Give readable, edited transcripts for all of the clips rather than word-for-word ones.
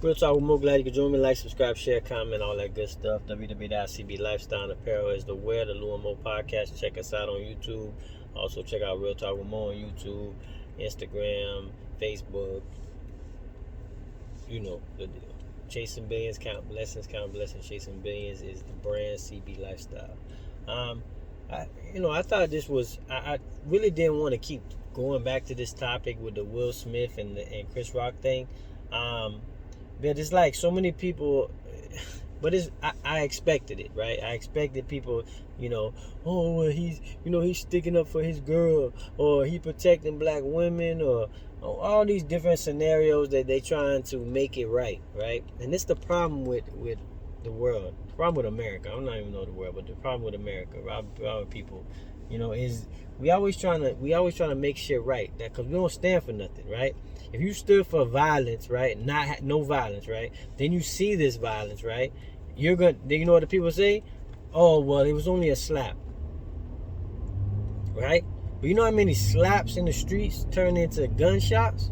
Real Talk with Mo. Glad you could join me. Like, subscribe, share, comment, all that good stuff. www.cb Lifestyle and Apparel is the where. The Lou and Mo podcast. Check us out on YouTube. Also, check out Real Talk with Mo on YouTube, Instagram, Facebook. You know the deal. Chasing billions, count blessings, chasing billions is the brand. CB Lifestyle. I thought this was. I really didn't want to keep going back to this topic with the Will Smith and Chris Rock thing. But it's like so many people. But I expected it, right? I expected people, he's sticking up for his girl, or he protecting black women, or all these different scenarios that they trying to make it right? And this is the problem with the world, the problem with America. I'm not even know the world, but the problem with America, with people, is we always trying to make shit right. That because we don't stand for nothing, right? If you stood for violence, right, no violence, right, then you see this violence, right, you know what the people say? Oh, well, it was only a slap, right? But you know how many slaps in the streets turn into gunshots?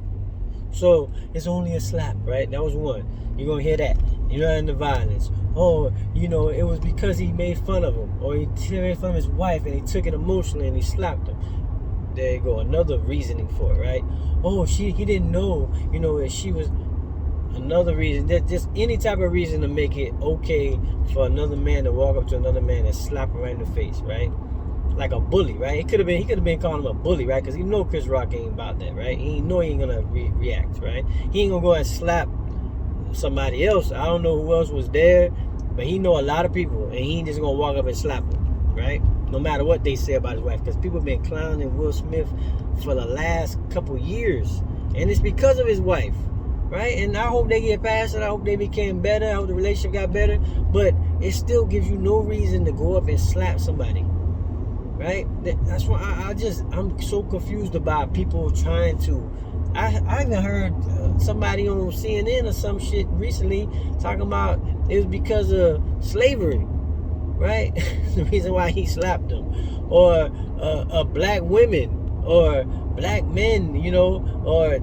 So it's only a slap, right? That was one. You're gonna hear that. And the violence. Oh, it was because he made fun of him, or he made fun of his wife, and he took it emotionally and he slapped him. There you go, another reasoning for it, right? Oh, he didn't know, that she was. Another reason, that just any type of reason to make it okay for another man to walk up to another man and slap him right in the face, right? Like a bully, right? He could have been calling him a bully, right? Because Chris Rock ain't about that, right? He ain't gonna react, right? He ain't gonna go and slap somebody else. I don't know who else was there, but he know a lot of people, and he ain't just gonna walk up and slap them, right? No matter what they say about his wife, because people have been clowning Will Smith for the last couple years, and it's because of his wife, right? And I hope they get past it. I hope they became better. I hope the relationship got better, but it still gives you no reason to go up and slap somebody, right? That's why I'm so confused about people trying to. I even heard somebody on CNN or some shit recently talking about it was because of slavery, right? The reason why he slapped them, or black women, or black men, or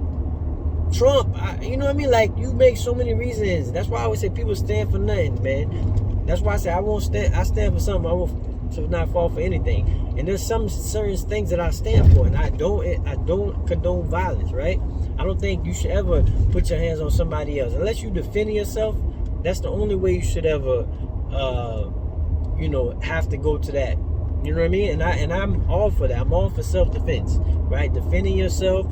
Trump. You know what I mean? Like, you make so many reasons. That's why I always say people stand for nothing, man. That's why I say I stand for something. I won't not fall for anything. And there's some certain things that I stand for, and I don't condone violence, right? I don't think you should ever put your hands on somebody else unless you defend yourself. That's the only way you should ever have to go to that. You know what I mean? And I'm all for that. I'm all for self-defense, right? Defending yourself.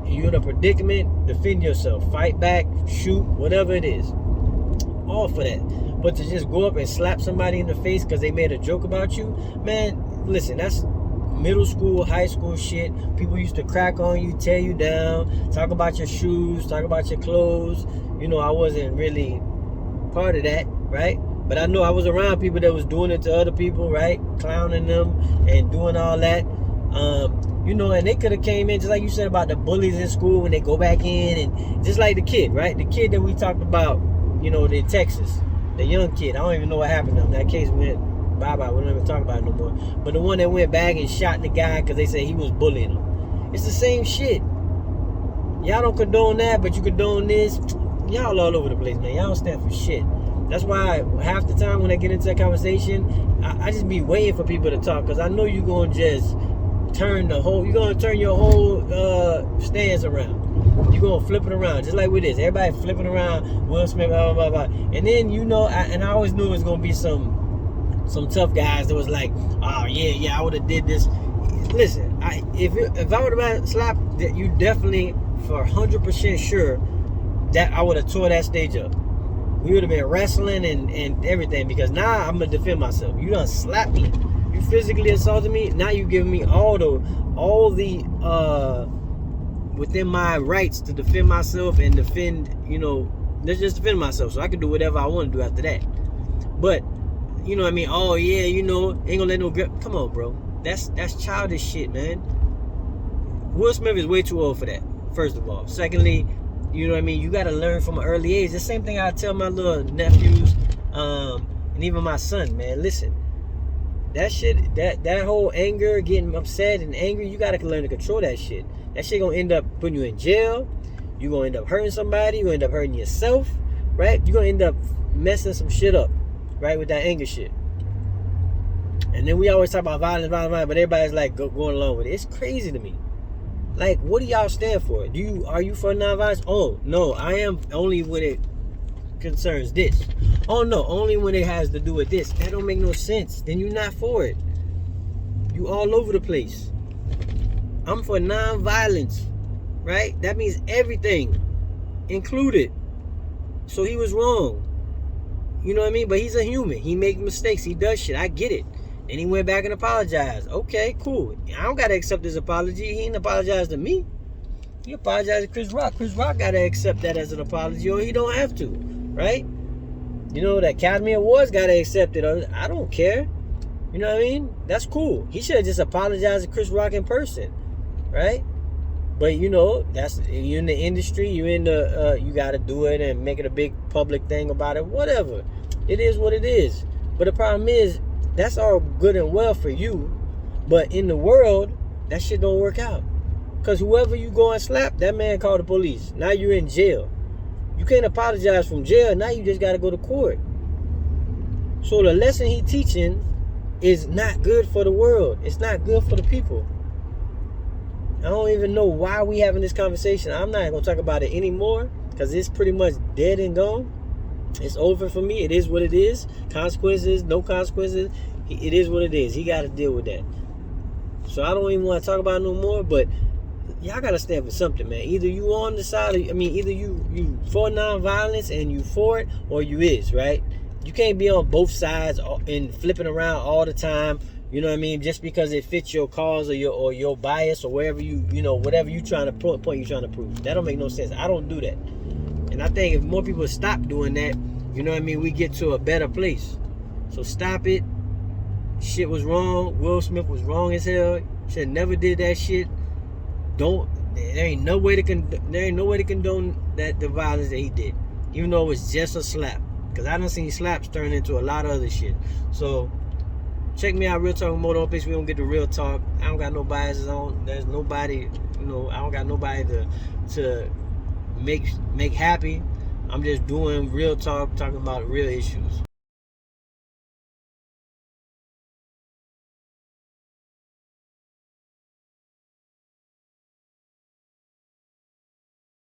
You're in a predicament, defend yourself, fight back, shoot, whatever it is. All for that. But to just go up and slap somebody in the face because they made a joke about you, man, listen, that's middle school, high school shit. People used to crack on you, tear you down, talk about your shoes, talk about your clothes. I wasn't really part of that, right? But I know I was around people that was doing it to other people, right? Clowning them and doing all that. And they could have came in, just like you said about the bullies in school when they go back in, and just like the kid, right? The kid that we talked about, in Texas, the young kid. I don't even know what happened to him. That case went bye-bye. We don't even talk about it no more. But the one that went back and shot the guy because they said he was bullying him. It's the same shit. Y'all don't condone that, but you condone this. Y'all all over the place, man. Y'all don't stand for shit. That's why half the time when I get into that conversation, I just be waiting for people to talk, because I know you're going to just turn your whole stance around. You're going to flip it around, just like with this. Everybody flipping around, Will Smith, blah, blah, blah, blah. And then, I always knew it was going to be some tough guys that was like, oh, yeah, I would have did this. Listen, if I would have slapped, you definitely, for 100% sure, that I would have tore that stage up. We would have been wrestling and everything, because now I'm going to defend myself. You done slapped me. You physically assaulted me. Now you giving me all the within my rights to defend myself and defend, let's just defend myself, so I can do whatever I want to do after that. But, what I mean? Oh, yeah, ain't gonna let no girl. Come on, bro. That's childish shit, man. Will Smith is way too old for that, first of all. Secondly, you got to learn from an early age. The same thing I tell my little nephews, and even my son, man. Listen, that shit, that whole anger, getting upset and angry, you got to learn to control that shit. That shit gonna end up putting you in jail. You gonna end up hurting somebody. You end up hurting yourself. right? You're gonna end up messing some shit up, right, with that anger shit. And then we always talk about violence, but everybody's like going along with it. It's crazy to me. Like, what do y'all stand for? Are you for nonviolence? Oh no, I am only when it concerns this. Oh no, only when it has to do with this. That don't make no sense. Then you're not for it. You all over the place. I'm for nonviolence, right? That means everything included. So he was wrong. You know what I mean? But he's a human. He makes mistakes. He does shit. I get it. And he went back and apologized. Okay, cool. I don't got to accept his apology. He didn't apologize to me. He apologized to Chris Rock. Chris Rock got to accept that as an apology, or he don't have to, right? You know, the Academy Awards got to accept it. I don't care. You know what I mean? That's cool. He should have just apologized to Chris Rock in person, right? But you know, you're in the industry. You got to do it and make it a big public thing about it. Whatever. It is what it is. But the problem is, that's all good and well for you, but in the world, that shit don't work out. Because whoever you go and slap, that man called the police. Now you're in jail. You can't apologize from jail. Now you just got to go to court. So the lesson he teaching is not good for the world. It's not good for the people. I don't even know why we having this conversation. I'm not going to talk about it anymore because it's pretty much dead and gone. It's over for me. It is what it is. Consequences, no consequences. It is what it is. He got to deal with that. So I don't even want to talk about it no more. But y'all got to stand for something, man. Either you on the side of, either you for nonviolence and you for it, or you is, right? You can't be on both sides and flipping around all the time. You know what I mean? Just because it fits your cause or your bias or wherever whatever you trying to point you trying to prove. That don't make no sense. I don't do that. And I think if more people stop doing that, you know what I mean, we get to a better place. So stop it. Shit was wrong. Will Smith was wrong as hell. Should never did that shit. There ain't no way to condone that the violence that he did, even though it was just a slap. Because I done seen slaps turn into a lot of other shit. So check me out, Real Talk with Moto on Pitch. We don't get the real talk. I don't got no biases on. There's nobody, I don't got nobody to make happy. I'm just doing real talk, talking about real issues.